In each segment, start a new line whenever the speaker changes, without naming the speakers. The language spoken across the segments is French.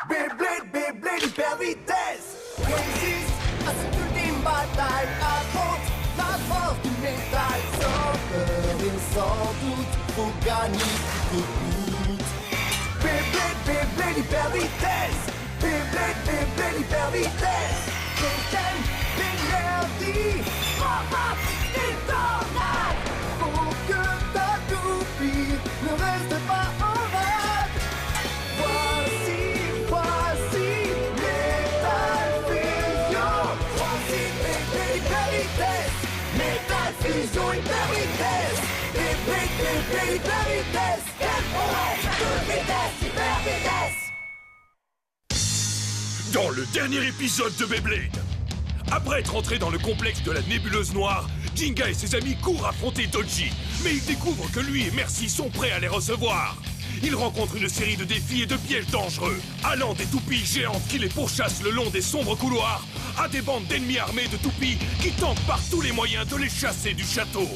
Beyblade, Beyblade, hyper vitesse. Résiste à cette ultime bataille. Affronte la force du métal. Sans peur et sans doute, faut gagner tout coûte. Beyblade, Beyblade, hyper vitesse. Beyblade, Beyblade, hyper vitesse. Système d'énergie. Pop-up, et tornade. Faut que ta toupie ne reste pas en rade. Voici Metal Fusion. Voici Beyblade, hyper vitesse. Metal Fusion, hyper vitesse. Beyblade, Beyblade, hyper vitesse. Quel prouesse, toute vitesse, hyper vitesse.
Dans le dernier épisode de Beyblade, après être entré dans le complexe de la nébuleuse noire, Jinga et ses amis courent affronter Dodgy, mais ils découvrent que lui et Mercy sont prêts à les recevoir. Ils rencontrent une série de défis et de pièges dangereux, allant des toupies géantes qui les pourchassent le long des sombres couloirs, à des bandes d'ennemis armés de toupies qui tentent par tous les moyens de les chasser du château.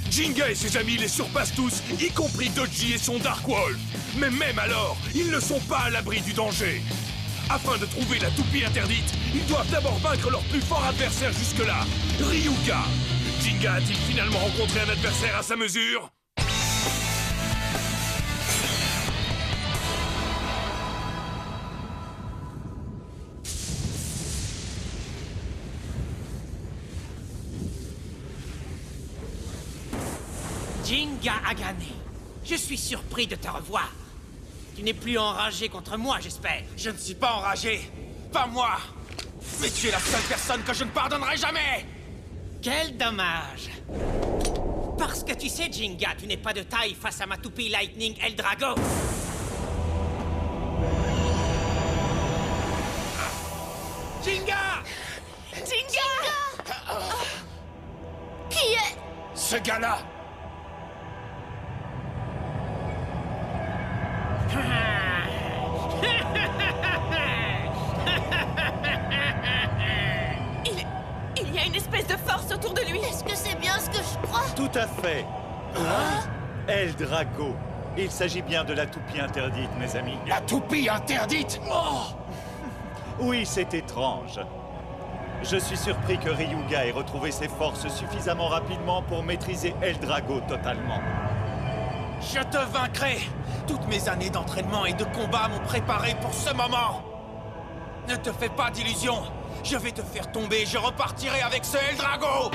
Jinga et ses amis les surpassent tous, y compris Dodgy et son Dark Wolf. Mais même alors, ils ne sont pas à l'abri du danger. Afin de trouver la toupie interdite, ils doivent d'abord vaincre leur plus fort adversaire jusque-là, Ryuga. Jinga a-t-il finalement rencontré un adversaire à sa mesure?
Jinga a gagné. Je suis surpris de te revoir. Tu n'es plus enragé contre moi, j'espère.
Je ne suis pas enragé. Pas moi. Mais tu es la seule personne que je ne pardonnerai jamais.
Quel dommage. Parce que tu sais, Jinga, tu n'es pas de taille face à ma toupie Lightning Eldrago.
Jinga!
Jinga! Qui est...
Ce gars-là!
Il y a une espèce de force autour de lui. Est-ce que c'est bien ce que je crois?
Tout à fait. Eldrago. Il s'agit bien de la toupie interdite, mes amis.
La toupie interdite! Oh!
Oui, c'est étrange. Je suis surpris que Ryuga ait retrouvé ses forces suffisamment rapidement pour maîtriser Eldrago totalement.
Je te vaincrai! Toutes mes années d'entraînement et de combat m'ont préparé pour ce moment! Ne te fais pas d'illusions! Je vais te faire tomber et je repartirai avec ce Eldrago!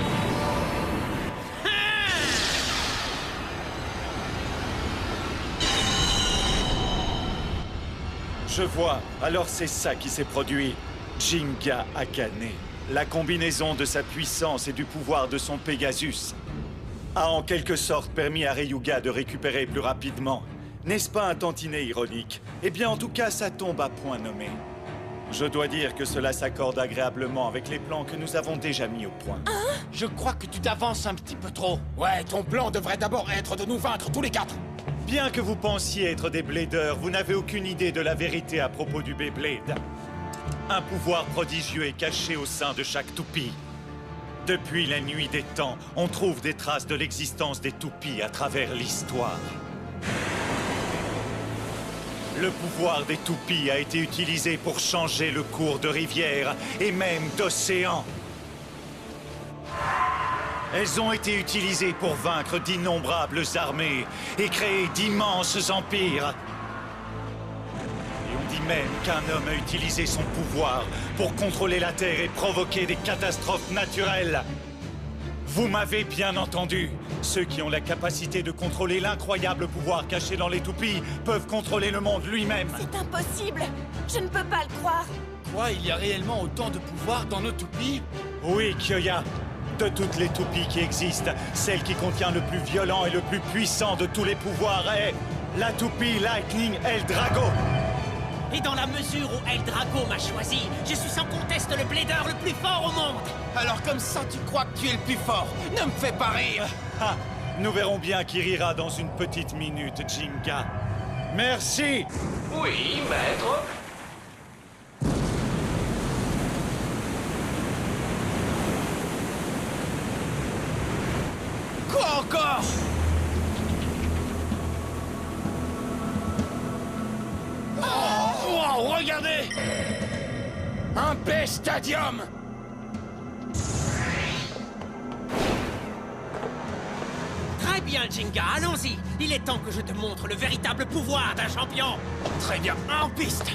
Je vois, alors c'est ça qui s'est produit. Jinga a gagné. La combinaison de sa puissance et du pouvoir de son Pegasus a en quelque sorte permis à Ryuga de récupérer plus rapidement. N'est-ce pas un tantinet ironique? Eh bien, en tout cas, ça tombe à point nommé. Je dois dire que cela s'accorde agréablement avec les plans que nous avons déjà mis au point.
Je crois que tu t'avances un petit peu trop. Ouais, ton plan devrait d'abord être de nous vaincre tous les quatre.
Bien que vous pensiez être des Bladers, vous n'avez aucune idée de la vérité à propos du Beyblade. Un pouvoir prodigieux est caché au sein de chaque toupie. Depuis la nuit des temps, on trouve des traces de l'existence des toupies à travers l'histoire. Le pouvoir des toupies a été utilisé pour changer le cours de rivières et même d'océans. Elles ont été utilisées pour vaincre d'innombrables armées et créer d'immenses empires. Et on dit même qu'un homme a utilisé son pouvoir pour contrôler la Terre et provoquer des catastrophes naturelles. Vous m'avez bien entendu. Ceux qui ont la capacité de contrôler l'incroyable pouvoir caché dans les toupies peuvent contrôler le monde lui-même.
C'est impossible. Je ne peux pas le croire.
Quoi, il y a réellement autant de pouvoir dans nos toupies?
Oui, Kyoya. De toutes les toupies qui existent, celle qui contient le plus violent et le plus puissant de tous les pouvoirs est la toupie Lightning Eldrago.
Et dans la mesure où Eldrago m'a choisi, je suis sans conteste le Blader le plus fort au monde.
Alors comme ça, tu crois que tu es le plus fort? Ne me fais pas rire!
Ah, nous verrons bien qui rira dans une petite minute, Jinga. Merci.
Oui, maître.
Quoi encore? Oh! Regardez! Un P-Stadium!
Très bien, Jinga, allons-y. Il est temps que je te montre le véritable pouvoir d'un champion.
Très bien, en piste!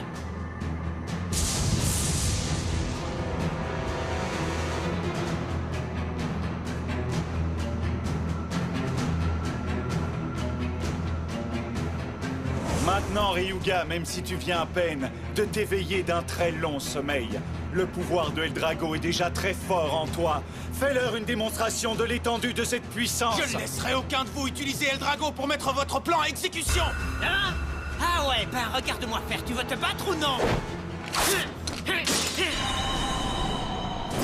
Maintenant, Ryuga, même si tu viens à peine de t'éveiller d'un très long sommeil, le pouvoir de Eldrago est déjà très fort en toi. Fais-leur une démonstration de l'étendue de cette puissance.
Je ne laisserai aucun de vous utiliser Eldrago pour mettre votre plan à exécution!
Hein? Ah ouais, ben regarde-moi faire. Tu veux te battre ou non?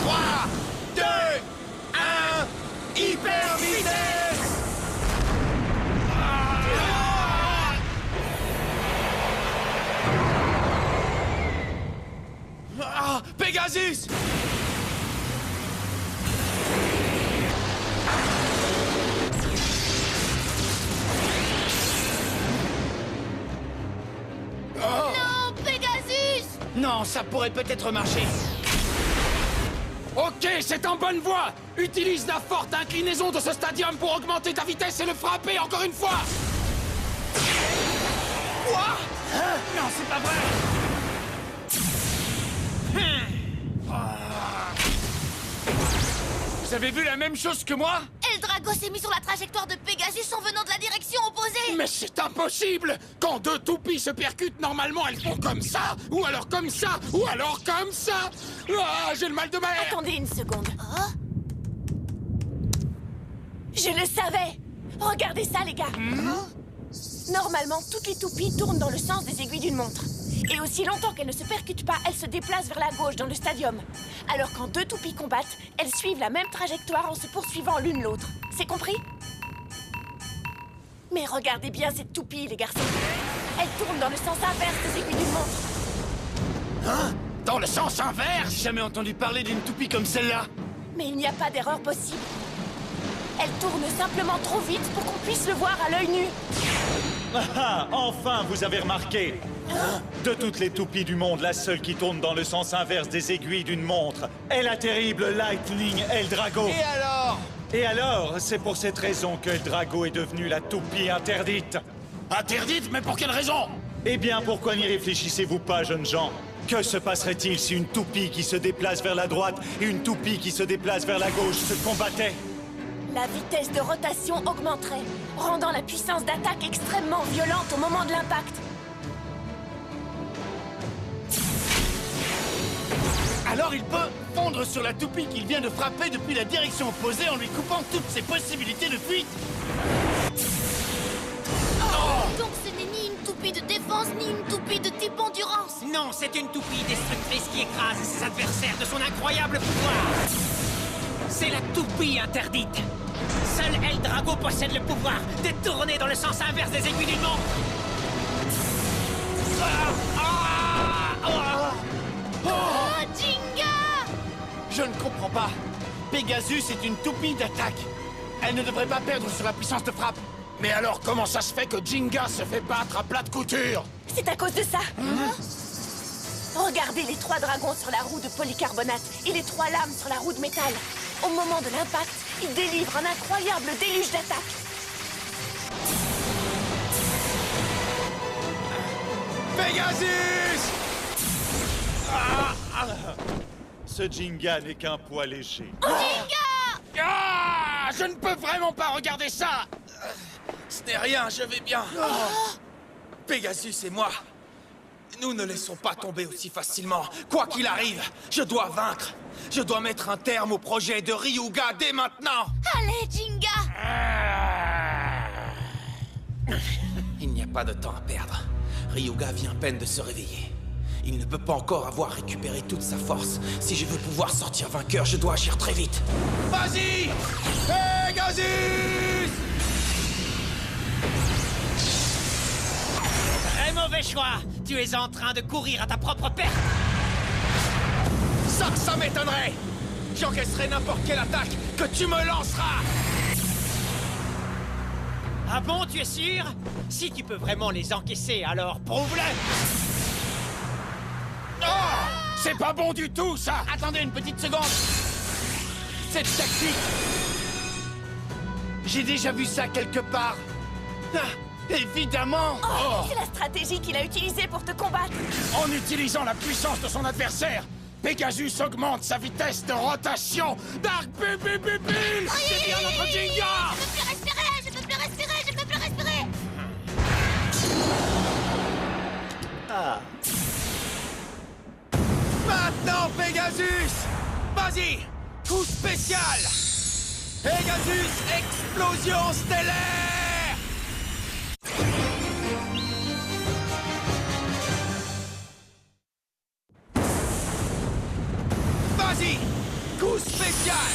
3, 2, 1, hyper vitesse! Ah, Pegasus!
Non, Pegasus!
Non, ça pourrait peut-être marcher. Ok, c'est en bonne voie! Utilise la forte inclinaison de ce stadium pour augmenter ta vitesse et le frapper encore une fois! Quoi? Hein? Non, c'est pas vrai! Vous avez vu la même chose que moi?
Eldrago s'est mis sur la trajectoire de Pegasus en venant de la direction opposée!
Mais c'est impossible! Quand deux toupies se percutent, normalement elles font comme ça, ou alors comme ça, ou alors comme ça! Ah, j'ai le mal de mer!
Attendez une seconde. Oh? Je le savais! Regardez ça, les gars! Normalement, toutes les toupies tournent dans le sens des aiguilles d'une montre. Et aussi longtemps qu'elles ne se percutent pas, elles se déplacent vers la gauche dans le stadium. Alors quand deux toupies combattent, elles suivent la même trajectoire en se poursuivant l'une l'autre. C'est compris? Mais regardez bien cette toupie, les garçons. Elle tourne dans le sens inverse des aiguilles d'une montre.
Hein? Dans le sens inverse? J'ai jamais entendu parler d'une toupie comme celle-là.
Mais il n'y a pas d'erreur possible. Elle tourne simplement trop vite pour qu'on puisse le voir à l'œil nu.
Ah, enfin, vous avez remarqué. De toutes les toupies du monde, la seule qui tourne dans le sens inverse des aiguilles d'une montre est la terrible Lightning Eldrago.
Et alors?
Et alors, c'est pour cette raison que Eldrago est devenue la toupie interdite.
Interdite? Mais pour quelle raison?
Eh bien, pourquoi n'y réfléchissez-vous pas, jeunes gens? Que se passerait-il si une toupie qui se déplace vers la droite et une toupie qui se déplace vers la gauche se combattaient?
La vitesse de rotation augmenterait, rendant la puissance d'attaque extrêmement violente au moment de l'impact.
Alors il peut fondre sur la toupie qu'il vient de frapper depuis la direction opposée en lui coupant toutes ses possibilités de fuite.
Donc ce n'est ni une toupie de défense, ni une toupie de type endurance.
Non, c'est une toupie destructrice qui écrase ses adversaires de son incroyable pouvoir. C'est la toupie interdite. Seul Eldrago possède le pouvoir de tourner dans le sens inverse des aiguilles d'une montre.
Oh, Jinga!
Je ne comprends pas. Pegasus est une toupie d'attaque. Elle ne devrait pas perdre sur la puissance de frappe.
Mais alors comment ça se fait que Jinga se fait battre à plat de couture?
C'est à cause de ça. Regardez les 3 dragons sur la roue de polycarbonate et les 3 lames sur la roue de métal. Au moment de l'impact, ils délivrent un incroyable déluge d'attaque.
Pegasus!
Ce Jinga n'est qu'un poids léger.
Ah! Je ne peux vraiment pas regarder ça! Ce n'est rien, je vais bien. Pegasus et moi, nous ne laissons pas tomber aussi facilement. Quoi qu'il arrive, je dois vaincre. Je dois mettre un terme au projet de Ryuga dès maintenant.
Allez, Jinga!
Il n'y a pas de temps à perdre. Ryuga vient à peine de se réveiller. Il ne peut pas encore avoir récupéré toute sa force. Si je veux pouvoir sortir vainqueur, je dois agir très vite. Vas-y! Pegasus!
Très mauvais choix. Tu es en train de courir à ta propre perte.
Ça m'étonnerait! J'encaisserai n'importe quelle attaque que tu me lanceras!
Ah bon, tu es sûr? Si tu peux vraiment les encaisser, alors prouve-le!
C'est pas bon du tout, ça!
Attendez une petite seconde. Cette tactique... J'ai déjà vu ça quelque part. Ah, évidemment.
Oh, c'est la stratégie qu'il a utilisée pour te combattre.
En utilisant la puissance de son adversaire, Pegasus augmente sa vitesse de rotation. Dark Bubble! C'est bien notre Jinga!
Je peux plus respirer.
Maintenant, Pegasus! Vas-y! Coup spécial! Pegasus Explosion Stellaire! Vas-y! Coup spécial!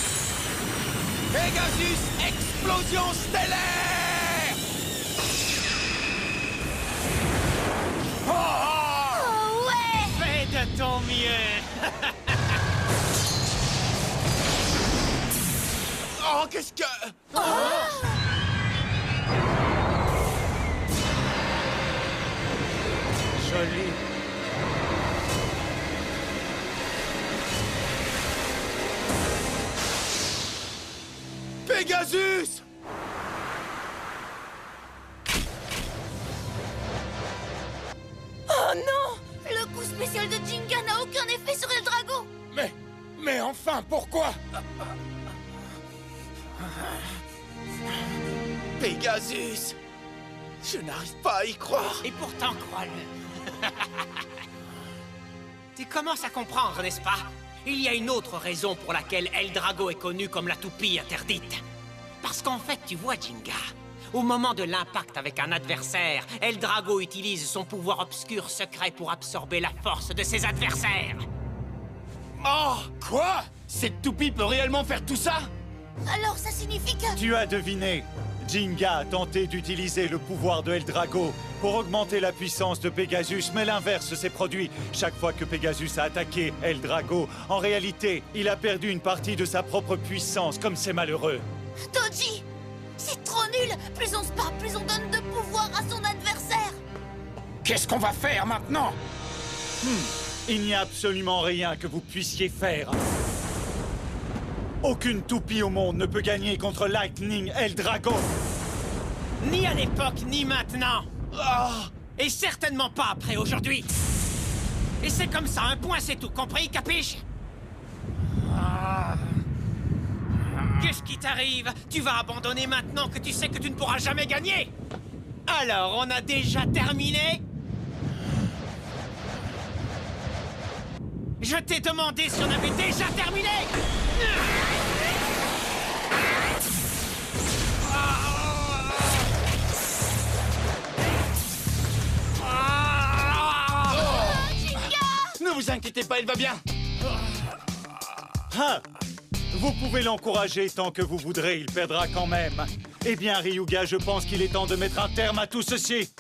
Pegasus Explosion Stellaire!
Oh ouais!
Fais de ton mieux.
Oh, qu'est-ce que...
Joli.
Pegasus!
Oh non!
Le coup spécial de Jinga n'a aucun effet sur Eldrago.
Mais enfin, pourquoi? Pegasus! Je n'arrive pas à y croire.
Et pourtant, crois-le. Tu commences à comprendre, n'est-ce pas? Il y a une autre raison pour laquelle Eldrago est connu comme la toupie interdite. Parce qu'en fait, tu vois, Jinga, au moment de l'impact avec un adversaire, Eldrago utilise son pouvoir obscur secret pour absorber la force de ses adversaires.
Oh! Quoi?
Cette toupie peut réellement faire tout ça?
Alors ça signifie que...
Tu as deviné. Jinga a tenté d'utiliser le pouvoir de Eldrago pour augmenter la puissance de Pegasus, mais l'inverse s'est produit. Chaque fois que Pegasus a attaqué Eldrago, en réalité, il a perdu une partie de sa propre puissance, comme c'est malheureux.
Doji, c'est trop nul. Plus on se bat, plus on donne de pouvoir à son adversaire.
Qu'est-ce qu'on va faire maintenant?
Il n'y a absolument rien que vous puissiez faire. Aucune toupie au monde ne peut gagner contre Lightning Eldrago.
Ni à l'époque, ni maintenant. Et certainement pas après aujourd'hui. Et c'est comme ça, un point c'est tout, compris, capiche? Qu'est-ce qui t'arrive? Tu vas abandonner maintenant que tu sais que tu ne pourras jamais gagner? Alors, on a déjà terminé? Je t'ai demandé si on avait déjà terminé!
Ne vous inquiétez pas, il va bien.
Ah! Vous pouvez l'encourager tant que vous voudrez, il perdra quand même. Eh bien, Ryuga, je pense qu'il est temps de mettre un terme à tout ceci.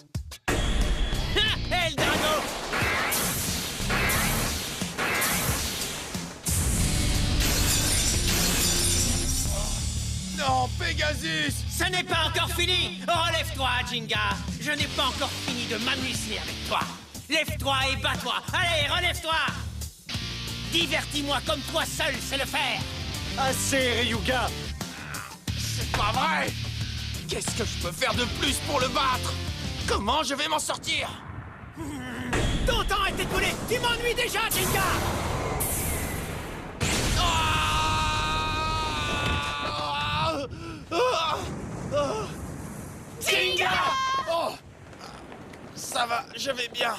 Eldrago!
Non, Pegasus!
Ce n'est pas encore fini! Relève-toi, Jinga! Je n'ai pas encore fini de m'amuser avec toi! Lève-toi et bats-toi! Allez, relève-toi! Divertis-moi comme toi seul sais le faire!
Assez, Ryuga!
C'est pas vrai! Qu'est-ce que je peux faire de plus pour le battre? Comment je vais m'en sortir?
Ton temps est écoulé! Tu m'ennuies déjà, Jinga! Jinga!
Oh! Ça va, je vais bien.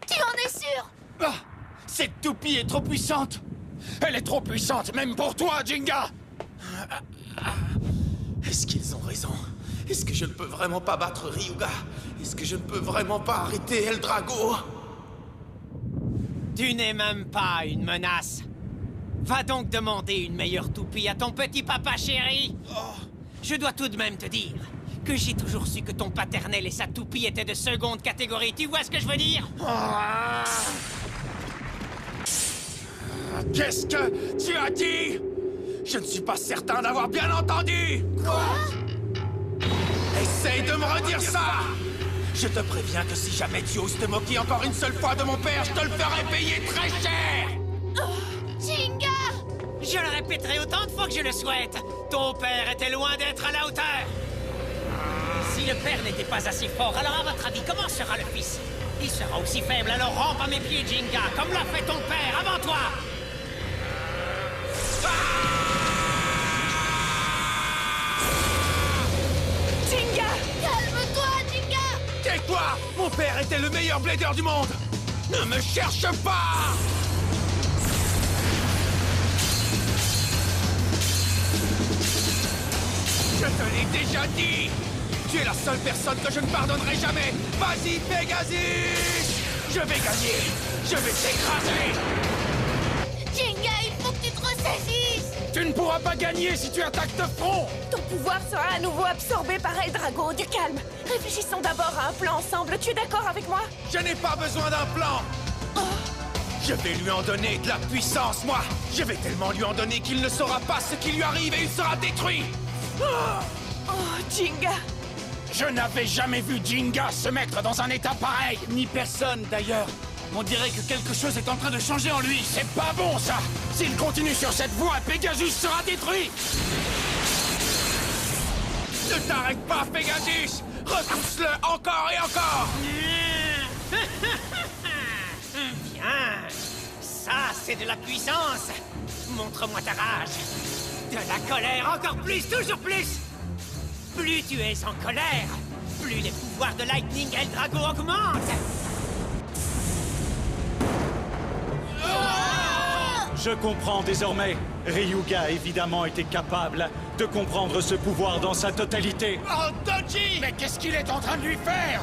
Tu en es sûr?
Ah, cette toupie est trop puissante.
Elle est trop puissante, même pour toi, Jinga! Est-ce qu'ils ont raison? Est-ce que je ne peux vraiment pas battre Ryuga? Est-ce que je ne peux vraiment pas arrêter Eldrago?
Tu n'es même pas une menace. Va donc demander une meilleure toupie à ton petit papa chéri. Je dois tout de même te dire que j'ai toujours su que ton paternel et sa toupie étaient de seconde catégorie. Tu vois ce que je veux dire?
Qu'est-ce que tu as dit? Je ne suis pas certain d'avoir bien entendu!
Quoi?
Essaye de me redire ça! Je te préviens que si jamais tu oses te moquer encore une seule fois de mon père, je te le ferai payer très cher!
Jinga!
Je le répéterai autant de fois que je le souhaite. Ton père était loin d'être à la hauteur. Si le père n'était pas assez fort, alors à votre avis, comment sera le fils? Il sera aussi faible, alors rampe à mes pieds, Jinga, comme l'a fait ton père avant toi.
Jinga!
Calme-toi, Jinga!
Tais-toi! Mon père était le meilleur blader du monde! Ne me cherche pas! Je te l'ai déjà dit! Tu es la seule personne que je ne pardonnerai jamais! Vas-y, Pegasus! Je vais gagner! Je vais t'écraser!
Jinga, il faut que tu te ressaisisses!
Tu ne pourras pas gagner si tu attaques de front!
Ton pouvoir sera à nouveau absorbé par Eldrago. Du calme. Réfléchissons d'abord à un plan ensemble. Tu es d'accord avec moi?
Je n'ai pas besoin d'un plan! Je vais lui en donner de la puissance, moi! Je vais tellement lui en donner qu'il ne saura pas ce qui lui arrive et il sera détruit!
Oh, Jinga!
Je n'avais jamais vu Jinga se mettre dans un état pareil. Ni personne, d'ailleurs. On dirait que quelque chose est en train de changer en lui. C'est pas bon, ça. S'il continue sur cette voie, Pegasus sera détruit.
Ne t'arrête pas, Pegasus! Repousse-le encore et encore!
Bien. Ça, c'est de la puissance. Montre-moi ta rage. De la colère, encore plus, toujours plus. Plus tu es en colère, plus les pouvoirs de Lightning Eldrago augmentent.
Je comprends désormais. Ryuga, évidemment, était capable de comprendre ce pouvoir dans sa totalité.
Oh, Dodgy! Mais qu'est-ce qu'il est en train de lui faire?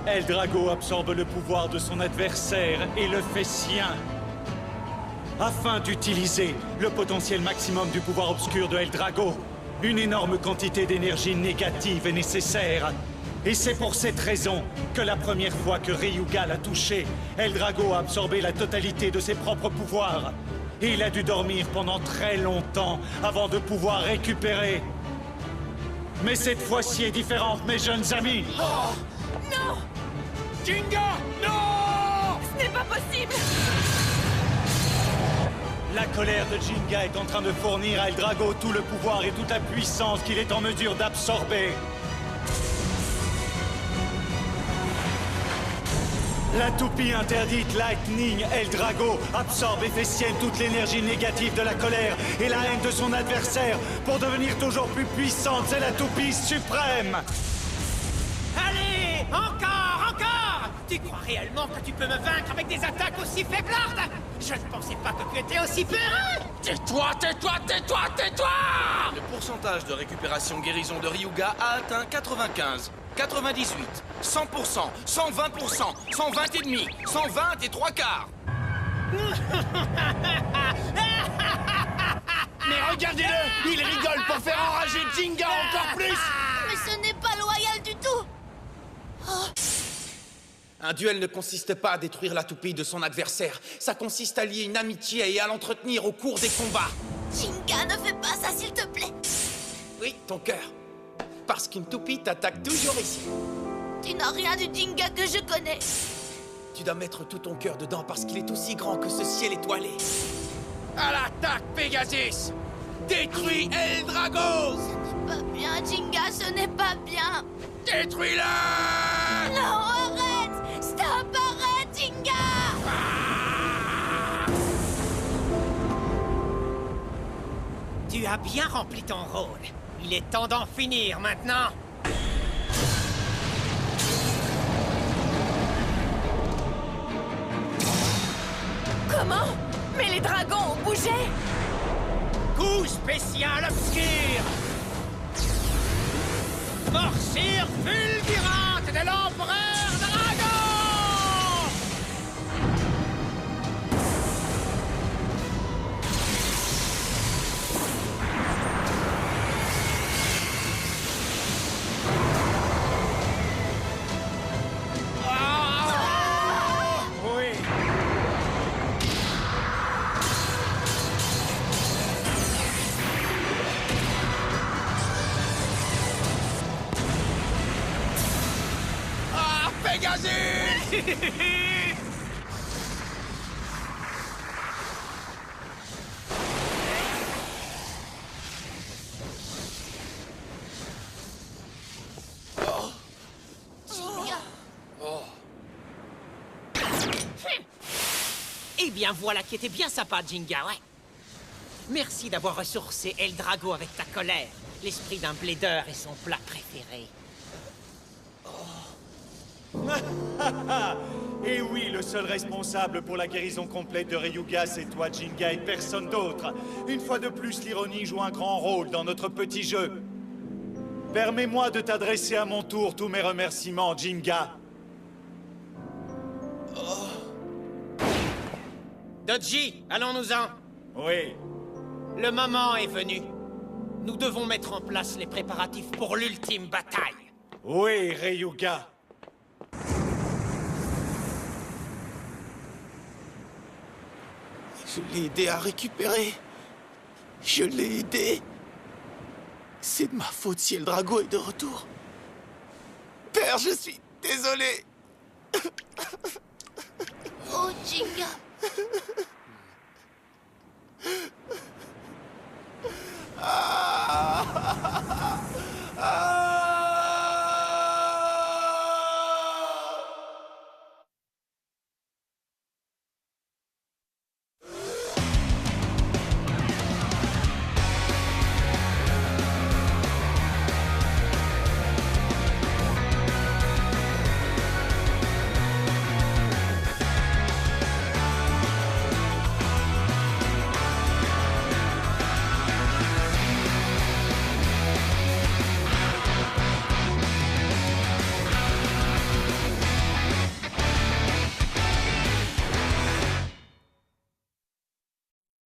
Eldrago absorbe le pouvoir de son adversaire et le fait sien. Afin d'utiliser le potentiel maximum du pouvoir obscur de Eldrago, une énorme quantité d'énergie négative est nécessaire. Et c'est pour cette raison que la première fois que Ryuga l'a touché, Eldrago a absorbé la totalité de ses propres pouvoirs. Et il a dû dormir pendant très longtemps avant de pouvoir récupérer. Mais cette fois-ci est différente, mes jeunes amis.
Non!
Jinga! Non!
Ce n'est pas possible!
La colère de Jinga est en train de fournir à Eldrago tout le pouvoir et toute la puissance qu'il est en mesure d'absorber. La toupie interdite Lightning Eldrago absorbe et fait sienne toute l'énergie négative de la colère et la haine de son adversaire pour devenir toujours plus puissante. C'est la toupie suprême.
Allez, encore, encore! Tu crois réellement que tu peux me vaincre avec des attaques aussi faiblardes? Je ne pensais pas que tu étais aussi peureux!
Tais-toi, tais-toi, tais-toi, tais-toi!
Le pourcentage de récupération guérison de Ryuga a atteint 95, 98, 100%, 120%, 120 et demi, 120 et 3/4.
Mais regardez-le! Il rigole pour faire enrager Jinga encore plus!
Mais ce n'est pas loyal du tout!
Un duel ne consiste pas à détruire la toupie de son adversaire. Ça consiste à lier une amitié et à l'entretenir au cours des combats.
Jinga, ne fais pas ça, s'il te plaît!
Oui, ton cœur. Parce qu'une toupie t'attaque toujours ici.
Tu n'as rien du Jinga que je connais.
Tu dois mettre tout ton cœur dedans parce qu'il est aussi grand que ce ciel étoilé. À l'attaque, Pegasus! Détruis Eldrago!
Ce n'est pas bien, Jinga, ce n'est pas bien!
Détruis-le!
Non, arrête! Stop, arrête, Jinga!
Tu as bien rempli ton rôle. Il est temps d'en finir maintenant.
Comment? Mais les dragons ont bougé!
Coup spécial obscur. Morsure fulgurante de l'empereur dragon.
Oui.
Ah!
Eh bien, voilà qui était bien sympa, Jinga, ouais. Merci d'avoir ressourcé El Drago avec ta colère. L'esprit d'un blader est son plat préféré.
Et oui, le seul responsable pour la guérison complète de Ryuga, c'est toi, Jinga, et personne d'autre. Une fois de plus, l'ironie joue un grand rôle dans notre petit jeu. Permets-moi de t'adresser à mon tour tous mes remerciements, Jinga.
Dodgy, allons-nous-en.
Oui.
Le moment est venu. Nous devons mettre en place les préparatifs pour l'ultime bataille.
Oui, Ryuga.
Je l'ai aidé à récupérer. Je l'ai aidé. C'est de ma faute si El Drago est de retour. Père, je suis désolé.
Oh, Jinga.